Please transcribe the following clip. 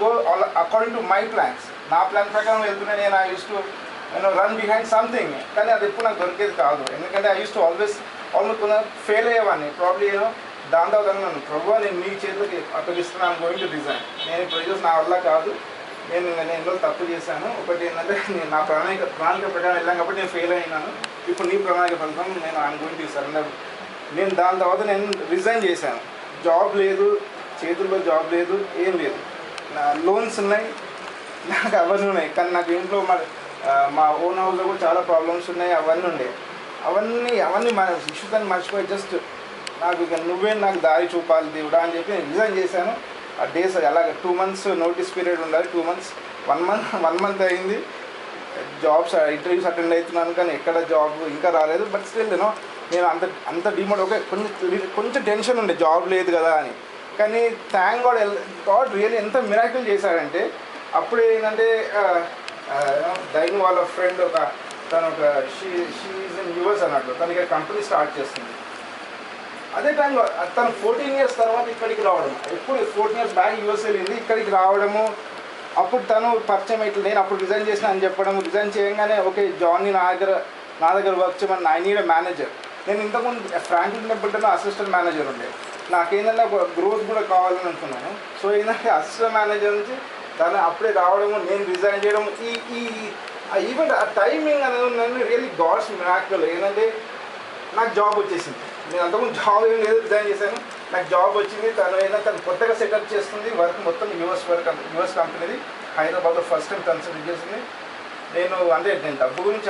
Go according to my plans. నా plan ప్రకారం వెళ్తున్నా. నేను I use to run behind something, కానీ అది ఎప్పుడు నాకు దొరికేది కాదు. ఎందుకంటే I use to almost fail అయ్యేవాడిని. ప్రాబ్లీ దాని తర్వాత నన్ను ప్రభు నేను మీ చేతికి అప్పగిస్తున్నాను, గోయింగ్ టు రిజైన్. నేను ఇప్పుడు నా వల్ల కాదు, నేను ఎన్నో తప్పు చేశాను. ఒకటి ఏంటంటే నేను నా ప్రణాళిక ప్రకారం వెళ్ళాను కాబట్టి నేను ఫెయిల్ అయినాను. ఇప్పుడు నీ ప్రణాళిక ఫలితం నేను ఐఎమ్ గోయింగ్ టు సరెండర్. నేను దాని తర్వాత నేను రిజైన్ చేశాను. జాబ్ లేదు, చేతుల్లో జాబ్ లేదు, ఏం లేదు. నా లోన్స్ ఉన్నాయి, నాకు అవన్నీ ఉన్నాయి. కానీ నాకు ఇంట్లో మా ఓన్ హౌస్లో కూడా చాలా ప్రాబ్లమ్స్ ఉన్నాయి. అవన్నీ ఉండే అవన్నీ మన ఇష్యూని మర్చిపోయి జస్ట్ నాకు ఇక నువ్వే నాకు దారి చూపాలి దేవుడా అని చెప్పి నేను రిజైన్ చేశాను. ఆ డేస్ అలాగే 2 months నోటీస్ పీరియడ్ ఉండాలి. 2 months 1 month అయింది. జాబ్స్ ఇంటర్వ్యూస్ అటెండ్ అవుతున్నాను, కానీ ఎక్కడ జాబ్ ఇంకా రాలేదు. బట్ స్టిల్ నేను అంత డిమోట్ కొంచెం టెన్షన్ ఉండే జాబ్ లేదు కదా అని. కానీ థ్యాంక్ గాడ్ రియల్లీ ఎంత మిరాకిల్ చేశాడంటే, అప్పుడు ఏంటంటే దైన్ వాళ్ళ ఫ్రెండ్ తను షీఈస్ ఇన్ యూఎస్ అన్నట్లు, తను ఇక్కడ కంపెనీ స్టార్ట్ చేస్తుంది. అదే టైంలో తను 14 years తర్వాత ఇక్కడికి రావడం. ఎప్పుడు 14 years బ్యాక్ యూఎస్ వెళ్ళింది, ఇక్కడికి రావడము. అప్పుడు తను పరిచయం అవుతుంది. నేను అప్పుడు రిజైన్ చేసిన అని చెప్పడం. రిజైన్ చేయగానే ఓకే జాన్ని నా దగ్గర వర్క్ చేయమని ఐ నీడ్ మేనేజర్. నేను ఇంతకుముందు ఫ్రాంక్లిన్ టెంపుల్టన్లో అసిస్టెంట్ మేనేజర్ ఉండే. నాకేంటంటే ఒక గ్రోత్ కూడా కావాలని అనుకున్నాను. సో ఏంటంటే అసిస్టెంట్ మేనేజర్ నుంచి తను అప్పుడే రావడము, నేను రిజైన్ చేయడం, ఈ ఈవెంట్ ఆ టైమింగ్ అనేది నన్ను రియల్లీ గాడ్స్ మిరాకిల్. ఏంటంటే నాకు జాబ్ వచ్చేసింది. నేను అంతకుముందు జాబ్ ఏం లేదు, రిజైన్ చేశాను, నాకు జాబ్ వచ్చింది. తను కొత్తగా సెటప్ చేస్తుంది వర్క్ మొత్తం యూఎస్ కంపెనీది. హైదరాబాద్లో ఫస్ట్ టైం కన్సిడర్ చేసింది. నేను డబ్బు గురించి